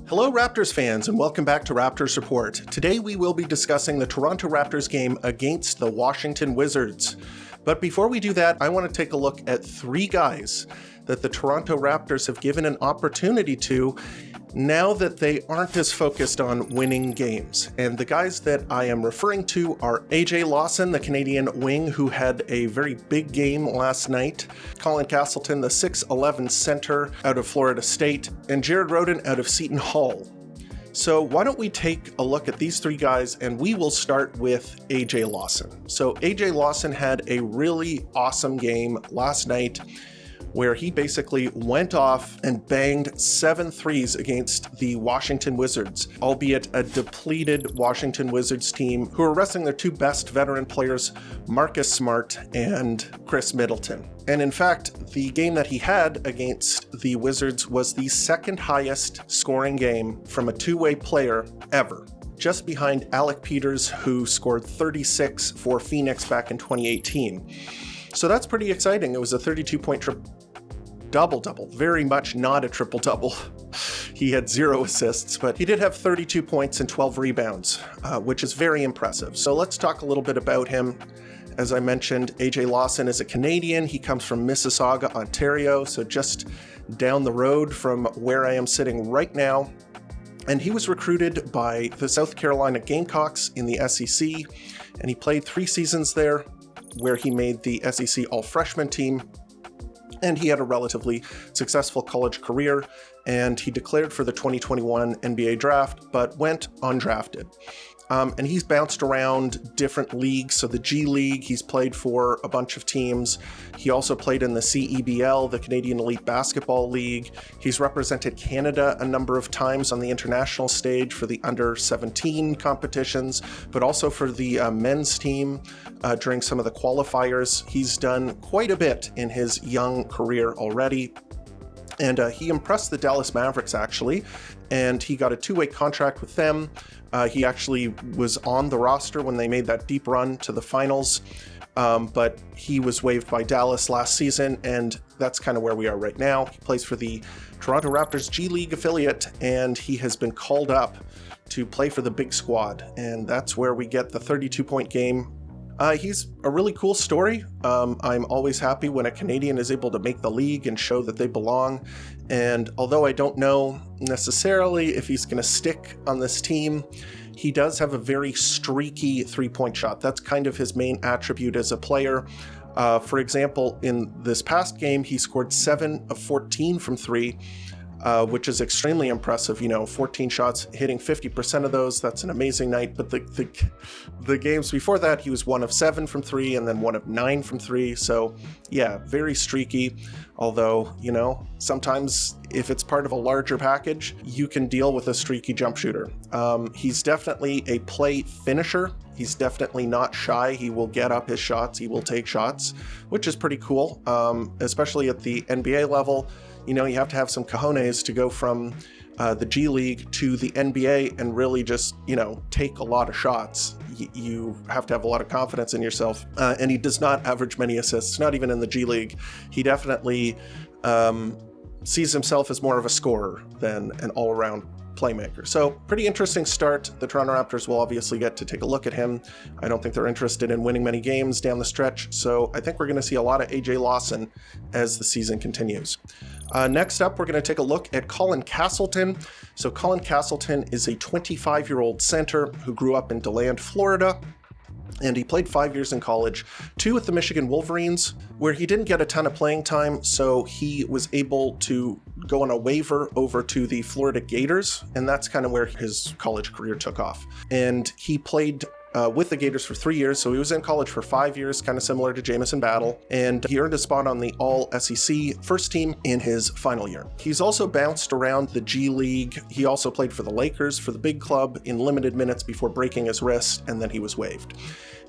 Hello Raptors fans and welcome back to Raptors Report. Today we will be discussing the Toronto Raptors game against the Washington Wizards. But before we do that, I want to take a look at three guys that the Toronto Raptors have given an opportunity to now that they aren't as focused on winning games. And the guys that I am referring to are AJ Lawson, the Canadian wing who had a very big game last night, Colin Castleton, the 6'11 center out of Florida State, and Rhoden out of Seton Hall. So why don't we take a look at these three guys, and we will start with AJ Lawson. So AJ Lawson had a really awesome game last night where he basically went off and banged 7 threes against the Washington Wizards, albeit a depleted Washington Wizards team who are resting their two best veteran players, Marcus Smart and Chris Middleton. And in fact, the game that he had against the Wizards was the second highest scoring game from a two-way player ever, just behind Alec Peters, who scored 36 for Phoenix back in 2018. So that's pretty exciting. It was a 32-point double-double, very much not a triple-double. He had 0 assists, but he did have 32 points and 12 rebounds, which is very impressive. So let's talk a little bit about him. As I mentioned, AJ Lawson is a Canadian. He comes from Mississauga, Ontario, so just down the road from where I am sitting right now. And he was recruited by the South Carolina Gamecocks in the SEC, and he played 3 seasons there, where he made the SEC All-Freshman team, and he had a relatively successful college career, and he declared for the 2021 NBA draft, but went undrafted. And he's bounced around different leagues. So the G League, he's played for a bunch of teams. He also played in the CEBL, the Canadian Elite Basketball League. He's represented Canada a number of times on the international stage for the under-17 competitions, but also for the men's team during some of the qualifiers. He's done quite a bit in his young career already. And he impressed the Dallas Mavericks, actually, and he got a 2-way contract with them. He actually was on the roster when they made that deep run to the finals, but he was waived by Dallas last season, and that's kind of where we are right now. He plays for the Toronto Raptors G League affiliate, and he has been called up to play for the big squad, and that's where we get the 32-point game. He's a really cool story. I'm always happy when a Canadian is able to make the league and show that they belong. And although I don't know necessarily if he's going to stick on this team, he does have a very streaky three-point shot. That's kind of his main attribute as a player. For example, in this past game, he scored 7 of 14 from 3. Which is extremely impressive. 14 shots, hitting 50% of those. That's an amazing night. But the games before that, he was 1 of 7 from 3 and then 1 of 9 from 3. So yeah, very streaky. Although, sometimes if it's part of a larger package, you can deal with a streaky jump shooter. He's definitely a play finisher. He's definitely not shy. He will get up his shots. He will take shots, which is pretty cool, especially at the NBA level. You have to have some cojones to go from the G League to the NBA and really just, take a lot of shots. You have to have a lot of confidence in yourself. And he does not average many assists, not even in the G League. He definitely sees himself as more of a scorer than an all-around playmaker. So pretty interesting start. The Toronto Raptors will obviously get to take a look at him. I don't think they're interested in winning many games down the stretch, so I think we're going to see a lot of AJ Lawson as the season continues. Next up, we're going to take a look at Colin Castleton. So Colin Castleton is a 25-year-old center who grew up in DeLand, Florida. And he played 5 years in college, 2 with the Michigan Wolverines, where he didn't get a ton of playing time, so he was able to go on a waiver over to the Florida Gators, and that's kind of where his college career took off. And he played with the Gators for 3 years, so he was in college for 5 years, kind of similar to Jamison Battle, and he earned a spot on the All-SEC first team in his final year. He's also bounced around the G League. He also played for the Lakers for the big club in limited minutes before breaking his wrist, and then he was waived.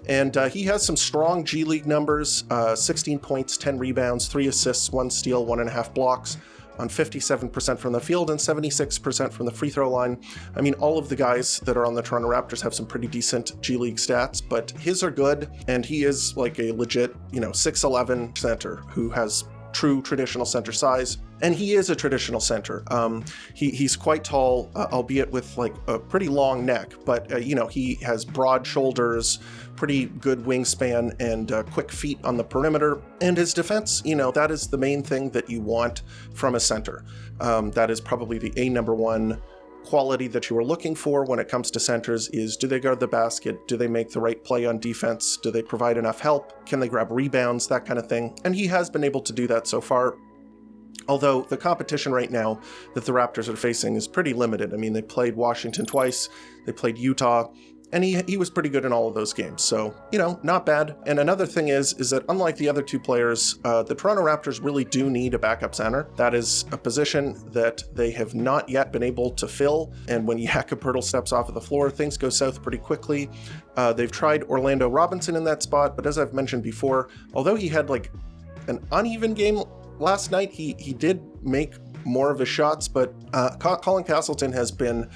And he has some strong G League numbers, 16 points, 10 rebounds, 3 assists, 1 steal, 1.5 blocks, on 57% from the field and 76% from the free throw line. I mean, all of the guys that are on the Toronto Raptors have some pretty decent G League stats, but his are good, and he is like a legit, 6'11 center who has true traditional center size. And he is a traditional center. He's quite tall, albeit with like a pretty long neck, but he has broad shoulders, pretty good wingspan, and quick feet on the perimeter. And his defense, that is the main thing that you want from a center. That is probably the number one quality that you are looking for when it comes to centers is, do they guard the basket? Do they make the right play on defense? Do they provide enough help? Can they grab rebounds? That kind of thing. And he has been able to do that so far. Although the competition right now that the Raptors are facing is pretty limited. I mean, they played Washington twice, they played Utah, and he was pretty good in all of those games. So, not bad. And another thing is that unlike the other two players, the Toronto Raptors really do need a backup center. That is a position that they have not yet been able to fill. And when Jakob Poeltl steps off of the floor, things go south pretty quickly. They've tried Orlando Robinson in that spot, but as I've mentioned before, although he had like an uneven game last night, he did make more of his shots, but Colin Castleton has been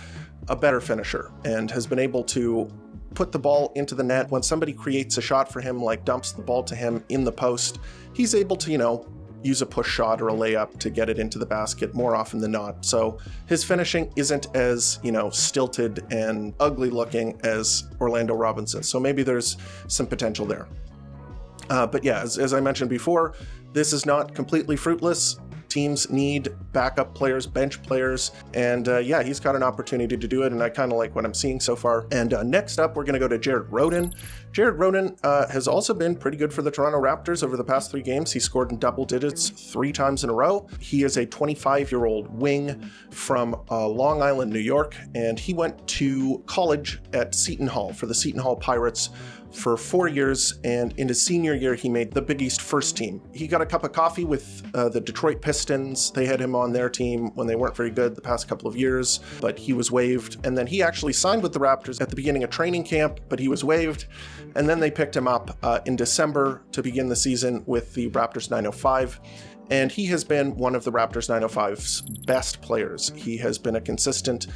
a better finisher and has been able to put the ball into the net. When somebody creates a shot for him, like dumps the ball to him in the post, he's able to, use a push shot or a layup to get it into the basket more often than not. So his finishing isn't as, stilted and ugly looking as Orlando Robinson. So maybe there's some potential there. But yeah, as I mentioned before, this is not completely fruitless. Teams need backup players, bench players, and he's got an opportunity to do it, and I kind of like what I'm seeing so far. And next up, we're going to go to Jaren Rhoden. Jaren Rhoden has also been pretty good for the Toronto Raptors over the past 3 games. He scored in double digits 3 times in a row. He is a 25-year-old wing from Long Island, New York, and he went to college at Seton Hall for the Seton Hall Pirates for 4 years, and in his senior year, he made the Big East first team. He got a cup of coffee with the Detroit Pistons. They had him on their team when they weren't very good the past couple of years, but he was waived. And then he actually signed with the Raptors at the beginning of training camp, but he was waived. And then they picked him up in December to begin the season with the Raptors 905. And he has been one of the Raptors 905's best players. He has been a consistent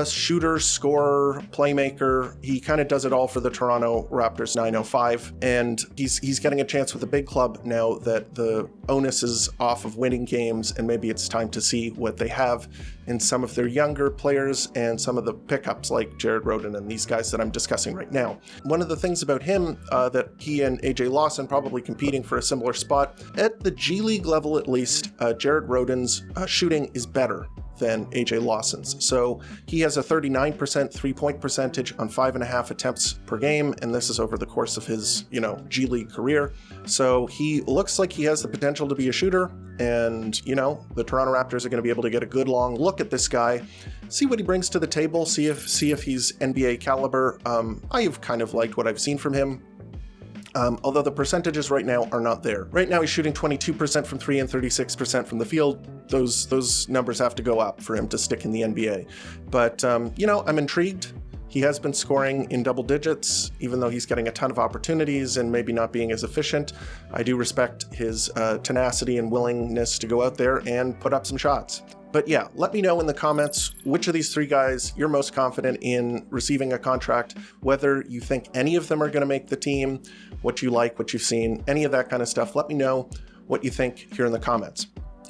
shooter, scorer, playmaker. He kind of does it all for the Toronto Raptors 905, and he's getting a chance with the big club now that the onus is off of winning games, and maybe it's time to see what they have in some of their younger players and some of the pickups like Jaren Rhoden and these guys that I'm discussing right now. One of the things about him that he and AJ Lawson probably competing for a similar spot, at the G League level at least, Jaren Rhoden's shooting is better than AJ Lawson's. So he has a 39% three-point percentage on 5.5 attempts per game, and this is over the course of his, G League career. So he looks like he has the potential to be a shooter, and, the Toronto Raptors are going to be able to get a good long look at this guy, see what he brings to the table, see if he's NBA caliber. I've kind of liked what I've seen from him. Although the percentages right now are not there. Right now he's shooting 22% from 3 and 36% from the field. Those numbers have to go up for him to stick in the NBA. But, I'm intrigued. He has been scoring in double digits, even though he's getting a ton of opportunities and maybe not being as efficient. I do respect his tenacity and willingness to go out there and put up some shots. But yeah, let me know in the comments which of these 3 guys you're most confident in receiving a contract, whether you think any of them are going to make the team, what you like, what you've seen, any of that kind of stuff. Let me know what you think here in the comments.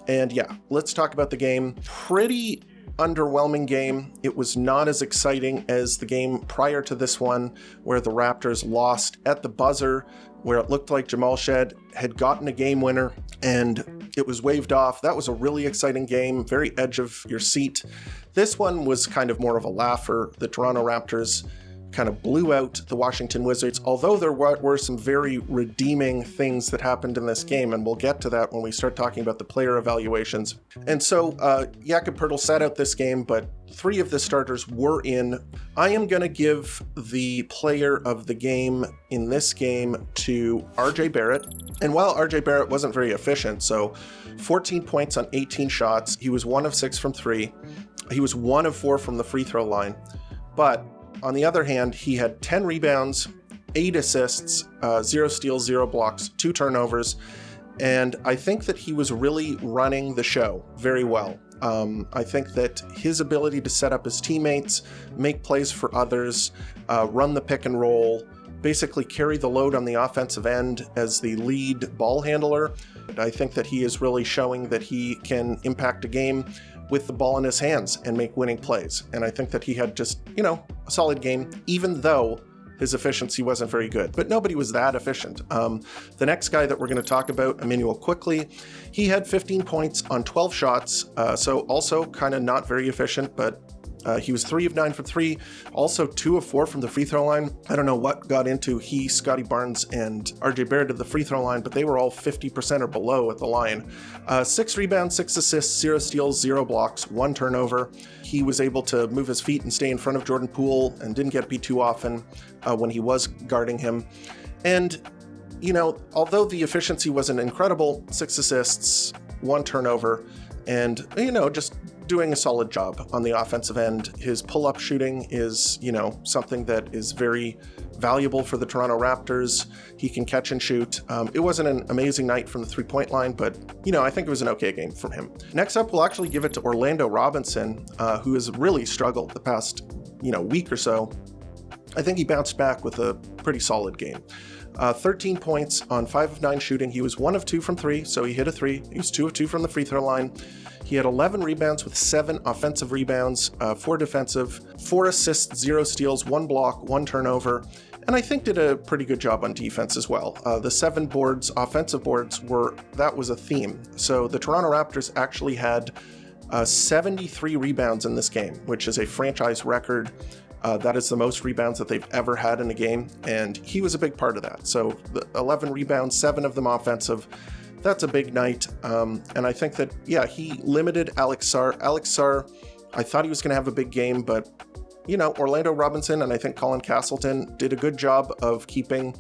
And yeah, let's talk about the game. Pretty underwhelming game. It was not as exciting as the game prior to this one, where the Raptors lost at the buzzer, where it looked like Jamal Shead had gotten a game winner and it was waved off. That was a really exciting game, very edge of your seat. This one was kind of more of a laugher. The Toronto Raptors kind of blew out the Washington Wizards, although there were some very redeeming things that happened in this game, and we'll get to that when we start talking about the player evaluations. And so Jakob Poeltl sat out this game, but 3 of the starters were in. I am going to give the player of the game in this game to RJ Barrett. And while RJ Barrett wasn't very efficient, so 14 points on 18 shots, he was 1 of 6 from 3. He was 1 of 4 from the free throw line. But on the other hand, he had 10 rebounds, 8 assists, 0 steals, 0 blocks, 2 turnovers, and I think that he was really running the show very well. I think that his ability to set up his teammates, make plays for others, run the pick and roll, basically carry the load on the offensive end as the lead ball handler. I think that he is really showing that he can impact a game with the ball in his hands and make winning plays. And I think that he had just, a solid game, even though his efficiency wasn't very good, but nobody was that efficient. The next guy that we're going to talk about, Emmanuel Quickly, he had 15 points on 12 shots, so also kind of not very efficient, but he was 3 of 9 from 3, also 2 of 4 from the free throw line. I don't know what got into Scotty Barnes, and RJ Barrett at the free throw line, but they were all 50% or below at the line. 6 rebounds, 6 assists, 0 steals, 0 blocks, 1 turnover. He was able to move his feet and stay in front of Jordan Poole and didn't get beat too often when he was guarding him. And, although the efficiency wasn't incredible, 6 assists, 1 turnover, and, just doing a solid job on the offensive end. His pull-up shooting is, something that is very valuable for the Toronto Raptors. He can catch and shoot. It wasn't an amazing night from the three-point line, but, I think it was an okay game from him. Next up, we'll actually give it to Orlando Robinson, who has really struggled the past, week or so. I think he bounced back with a pretty solid game. 13 points on 5 of 9 shooting. He was 1 of 2 from 3, so he hit a 3. He was 2 of 2 from the free throw line. He had 11 rebounds with 7 offensive rebounds, 4 defensive, 4 assists, 0 steals, 1 block, 1 turnover, and I think did a pretty good job on defense as well. The 7 boards, offensive boards, that was a theme. So the Toronto Raptors actually had 73 rebounds in this game, which is a franchise record. That is the most rebounds that they've ever had in a game, and he was a big part of that. So the 11 rebounds, 7 of them offensive. That's a big night, and I think that, he limited Alex Sarr. Alex Sarr, I thought he was going to have a big game, but, Orlando Robinson and I think Colin Castleton did a good job of keeping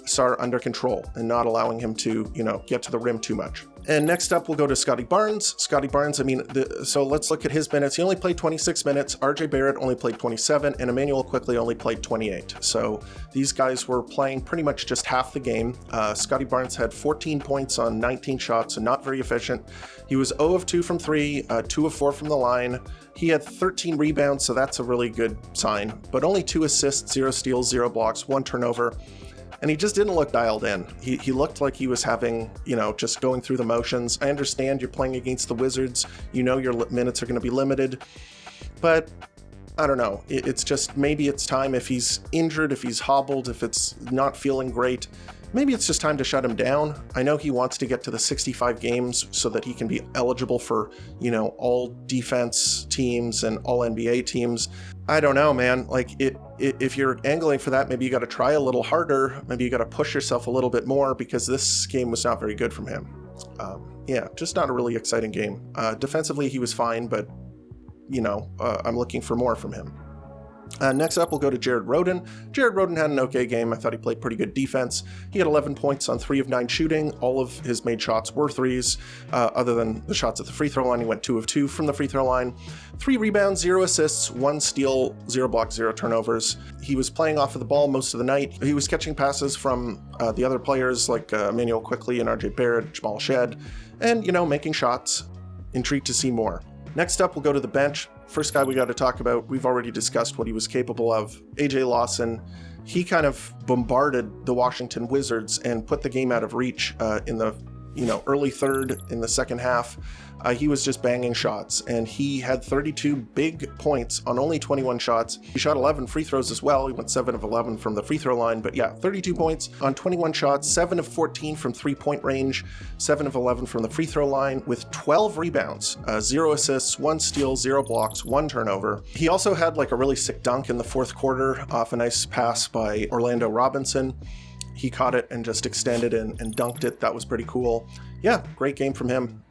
Sarr under control and not allowing him to, get to the rim too much. And next up, we'll go to Scotty Barnes. Scotty Barnes, so let's look at his minutes. He only played 26 minutes. RJ Barrett only played 27, and Emmanuel Quickly only played 28. So these guys were playing pretty much just half the game. Scotty Barnes had 14 points on 19 shots, so not very efficient. He was 0 of 2 from 3, 2 of 4 from the line. He had 13 rebounds, so that's a really good sign, but only 2 assists, 0 steals, 0 blocks, 1 turnover. And he just didn't look dialed in. He looked like he was having, just going through the motions. I understand you're playing against the Wizards. Your minutes are going to be limited. But I don't know. It's just maybe it's time, if he's injured, if he's hobbled, if it's not feeling great, maybe it's just time to shut him down. I know he wants to get to the 65 games so that he can be eligible for, all defense teams and all NBA teams. I don't know, man. If you're angling for that, maybe you got to try a little harder. Maybe you got to push yourself a little bit more, because this game was not very good from him. Just not a really exciting game. Defensively, he was fine, but, I'm looking for more from him. Next up, we'll go to Jared Rhoden. Jared Rhoden had an okay game. I thought he played pretty good defense. He had 11 points on 3 of 9 shooting. All of his made shots were threes. Other than the shots at the free throw line, he went 2 of 2 from the free throw line. 3 rebounds, 0 assists, 1 steal, 0 blocks, 0 turnovers. He was playing off of the ball most of the night. He was catching passes from the other players like Emmanuel Quickly and RJ Barrett, Jamal Shed, and, making shots. Intrigued to see more. Next up, we'll go to the bench. First guy we got to talk about, we've already discussed what he was capable of. AJ Lawson, he kind of bombarded the Washington Wizards and put the game out of reach in the early third, in the second half. He was just banging shots, and he had 32 big points on only 21 shots. He shot 11 free throws as well. He went 7 of 11 from the free throw line, but 32 points on 21 shots, 7 of 14 from 3-point range, 7 of 11 from the free throw line, with 12 rebounds, 0 assists, 1 steal, 0 blocks, 1 turnover. He also had a really sick dunk in the fourth quarter off a nice pass by Orlando Robinson. He caught it and just extended and dunked it. That was pretty cool. Great game from him.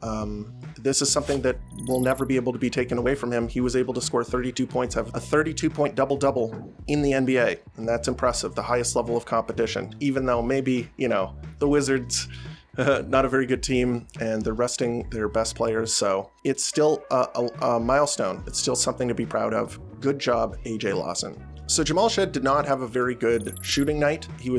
This is something that will never be able to be taken away from him. He was able to score 32 points, have a 32-point double-double in the NBA, and that's impressive, the highest level of competition, even though maybe, the Wizards, not a very good team, and they're resting their best players, so it's still a milestone. It's still something to be proud of. Good job, AJ Lawson. So Jamal Shed did not have a very good shooting night. He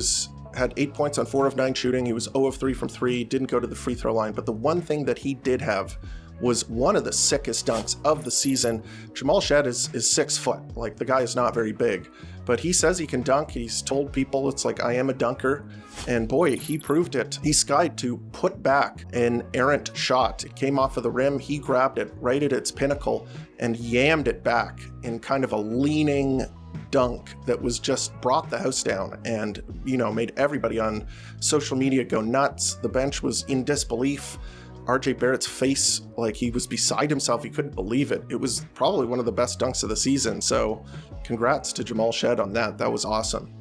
had 8 points on 4 of 9 shooting. He was 0 of 3 from 3, didn't go to the free throw line. But the one thing that he did have was one of the sickest dunks of the season. Jamal Shed is 6 foot. The guy is not very big. but he says he can dunk. He's told people it's like, I am a dunker. And boy, he proved it. He skied to put back an errant shot. It came off of the rim. He grabbed it right at its pinnacle and yammed it back in kind of a leaning dunk that was just brought the house down and, made everybody on social media go nuts. The bench was in disbelief. RJ Barrett's face, like he was beside himself. He couldn't believe it. It was probably one of the best dunks of the season. So congrats to Jamal Shed on that. That was awesome.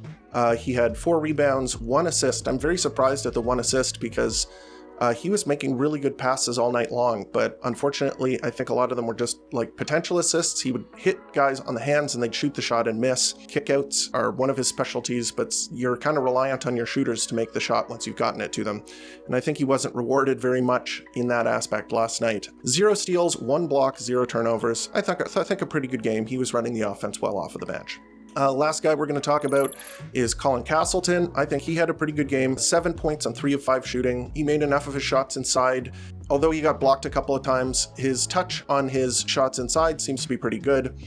He had 4 rebounds, 1 assist. I'm very surprised at the 1 assist because he was making really good passes all night long, but unfortunately, I think a lot of them were just like potential assists. He would hit guys on the hands and they'd shoot the shot and miss. Kickouts are one of his specialties, but you're kind of reliant on your shooters to make the shot once you've gotten it to them. And I think he wasn't rewarded very much in that aspect last night. 0 steals, 1 block, 0 turnovers. I think a pretty good game. He was running the offense well off of the bench. Last guy we're going to talk about is Colin Castleton. I think he had a pretty good game. 7 points on 3 of 5 shooting. He made enough of his shots inside. Although he got blocked a couple of times, his touch on his shots inside seems to be pretty good.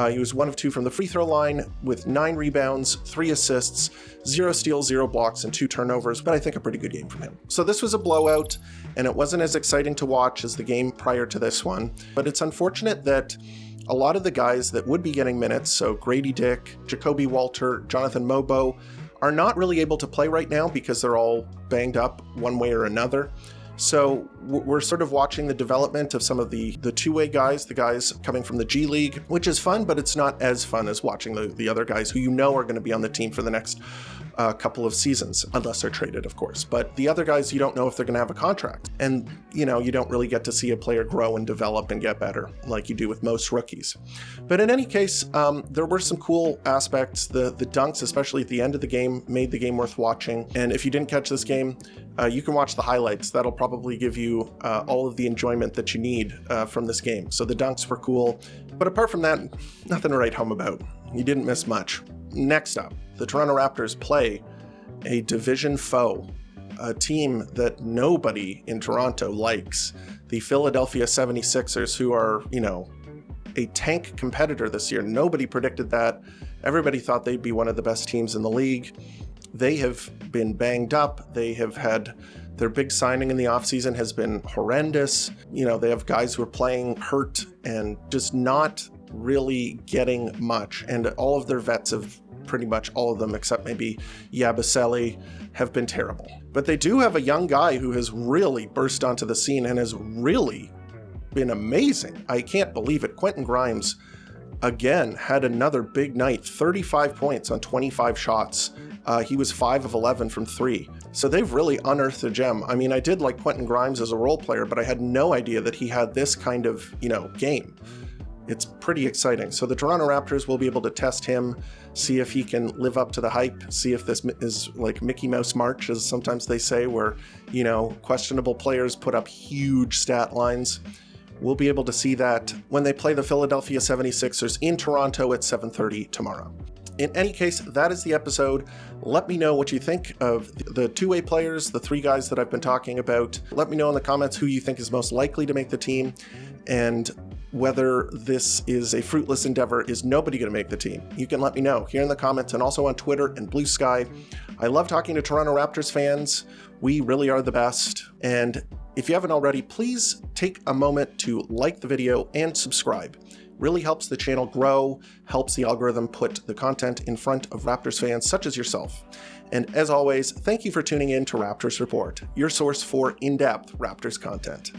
He was 1 of 2 from the free throw line with 9 rebounds, 3 assists, 0 steals, 0 blocks, and 2 turnovers, but I think a pretty good game from him. So this was a blowout, and it wasn't as exciting to watch as the game prior to this one, but it's unfortunate that a lot of the guys that would be getting minutes, so Grady Dick, Jacoby Walter, Jonathan Mobo, are not really able to play right now because they're all banged up one way or another. So we're sort of watching the development of some of the two-way guys, the guys coming from the G League, which is fun, but it's not as fun as watching the other guys who are going to be on the team for the next couple of seasons, unless they're traded, of course. But the other guys, you don't know if they're going to have a contract. And, you don't really get to see a player grow and develop and get better like you do with most rookies. But in any case, there were some cool aspects. The dunks, especially at the end of the game, made the game worth watching. And if you didn't catch this game, you can watch the highlights. That'll probably give you all of the enjoyment that you need from this game. So the dunks were cool. But apart from that, nothing to write home about. You didn't miss much. Next up, the Toronto Raptors play a division foe, a team that nobody in Toronto likes, the Philadelphia 76ers, who are, a tank competitor this year. Nobody predicted that. Everybody thought they'd be one of the best teams in the league. They have been banged up. They have had their big signing in the offseason has been horrendous. They have guys who are playing hurt and just not really getting much. And all of their vets have pretty much all of them, except maybe Yabusele, have been terrible. But they do have a young guy who has really burst onto the scene and has really been amazing. I can't believe it. Quentin Grimes, again, had another big night, 35 points on 25 shots. He was 5 of 11 from 3. So they've really unearthed a gem. I mean, I did like Quentin Grimes as a role player, but I had no idea that he had this kind of, game. It's pretty exciting. So the Toronto Raptors will be able to test him, see if he can live up to the hype, see if this is like Mickey Mouse March, as sometimes they say, where, questionable players put up huge stat lines. We'll be able to see that when they play the Philadelphia 76ers in Toronto at 7:30 tomorrow. In any case, that is the episode. Let me know what you think of the two-way players, the 3 guys that I've been talking about. Let me know in the comments who you think is most likely to make the team, and whether this is a fruitless endeavor. Is nobody going to make the team? You can let me know here in the comments and also on Twitter and Blue Sky. I love talking to Toronto Raptors fans. We really are the best. And if you haven't already, please take a moment to like the video and subscribe. Really helps the channel grow, helps the algorithm put the content in front of Raptors fans such as yourself. And as always, thank you for tuning in to Raptors Report, your source for in-depth Raptors content.